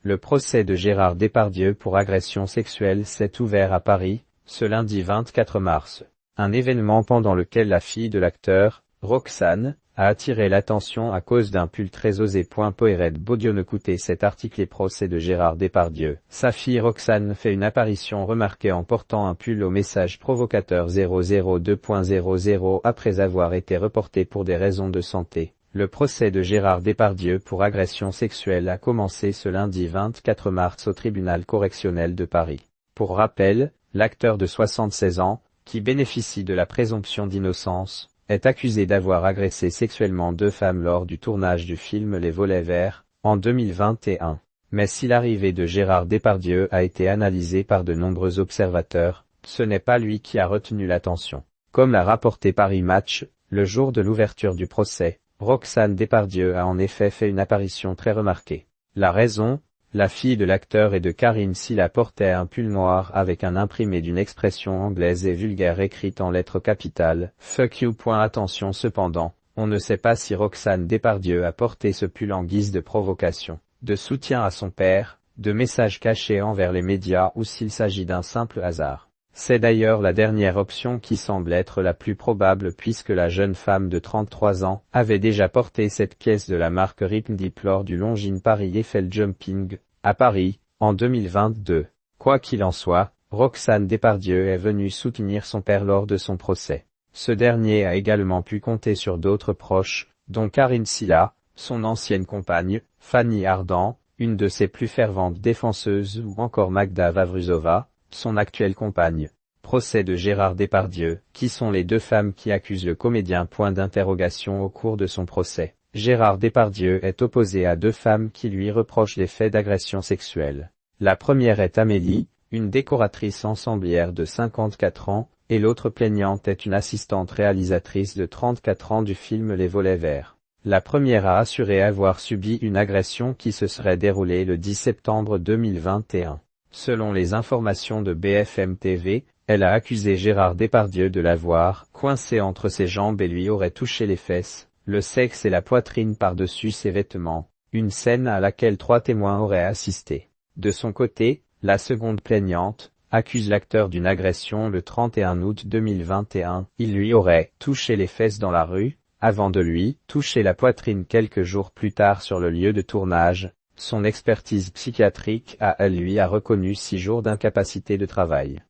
Le procès de Gérard Depardieu pour agression sexuelle s'est ouvert à Paris, ce lundi 24 mars. Un événement pendant lequel la fille de l'acteur, Roxane, a attiré l'attention à cause d'un pull très osé. Poéred Baudion. Écoutez cet article. Les procès de Gérard Depardieu. Sa fille Roxane fait une apparition remarquée en portant un pull au message provocateur 002.00 après avoir été reporté pour des raisons de santé. Le procès de Gérard Depardieu pour agression sexuelle a commencé ce lundi 24 mars au tribunal correctionnel de Paris. Pour rappel, l'acteur de 76 ans, qui bénéficie de la présomption d'innocence, est accusé d'avoir agressé sexuellement 2 femmes lors du tournage du film Les Volets Verts, en 2021. Mais si l'arrivée de Gérard Depardieu a été analysée par de nombreux observateurs, ce n'est pas lui qui a retenu l'attention. Comme l'a rapporté Paris Match, le jour de l'ouverture du procès, Roxane Depardieu a en effet fait une apparition très remarquée. La raison, la fille de l'acteur et de Karine Silla portait un pull noir avec un imprimé d'une expression anglaise et vulgaire écrite en lettres capitales, « Fuck you ». Attention cependant, on ne sait pas si Roxane Depardieu a porté ce pull en guise de provocation, de soutien à son père, de message caché envers les médias ou s'il s'agit d'un simple hasard. C'est d'ailleurs la dernière option qui semble être la plus probable puisque la jeune femme de 33 ans avait déjà porté cette pièce de la marque Ripndeep lors du Longines Paris Eiffel Jumping, à Paris, en 2022. Quoi qu'il en soit, Roxane Depardieu est venue soutenir son père lors de son procès. Ce dernier a également pu compter sur d'autres proches, dont Karine Silla, son ancienne compagne, Fanny Ardant, une de ses plus ferventes défenseuses ou encore Magda Vavruzova, son actuelle compagne. Procès de Gérard Depardieu. Qui sont les 2 femmes qui accusent le comédien? Au cours de son procès, Gérard Depardieu est opposé à 2 femmes qui lui reprochent des faits d'agression sexuelle. La première est Amélie, une décoratrice ensemblière de 54 ans, et l'autre plaignante est une assistante réalisatrice de 34 ans du film Les Volets Verts. La première a assuré avoir subi une agression qui se serait déroulée le 10 septembre 2021. Selon les informations de BFM TV, elle a accusé Gérard Depardieu de l'avoir coincé entre ses jambes et lui aurait touché les fesses, le sexe et la poitrine par-dessus ses vêtements, une scène à laquelle 3 témoins auraient assisté. De son côté, la seconde plaignante accuse l'acteur d'une agression le 31 août 2021. Il lui aurait touché les fesses dans la rue, avant de lui toucher la poitrine quelques jours plus tard sur le lieu de tournage. Son expertise psychiatrique a reconnu 6 jours d'incapacité de travail.